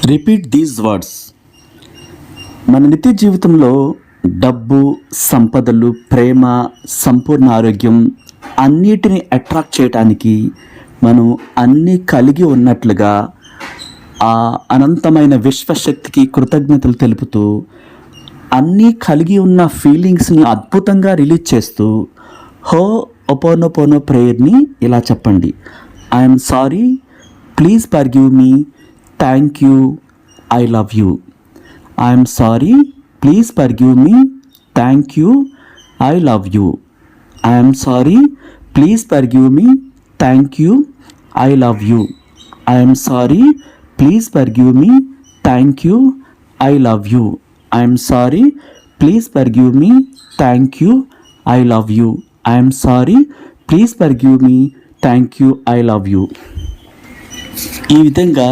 Repeat these words. మన నిత్య జీవితంలో డబ్బు, సంపదలు, ప్రేమ, సంపూర్ణ ఆరోగ్యం అన్నిటిని అట్రాక్ట్ చేయడానికి మనం అన్నీ కలిగి ఉన్నట్లుగా ఆ అనంతమైన విశ్వశక్తికి కృతజ్ఞతలు తెలుపుతూ అన్నీ కలిగి ఉన్న ఫీలింగ్స్ని అద్భుతంగా రిలీజ్ చేస్తూ హో ఒపోనోపోనో ప్రేయర్ని ఇలా చెప్పండి. I'm sorry, please forgive me, thank you, I love you. I'm sorry, please forgive me, thank you, I love you. I'm sorry, please forgive me, thank you, I love you. I'm sorry, please forgive me, thank you, I love you. I'm sorry, please forgive me, thank you, I love you. I'm sorry, please forgive me, thank you, I love you. ఈ విధంగా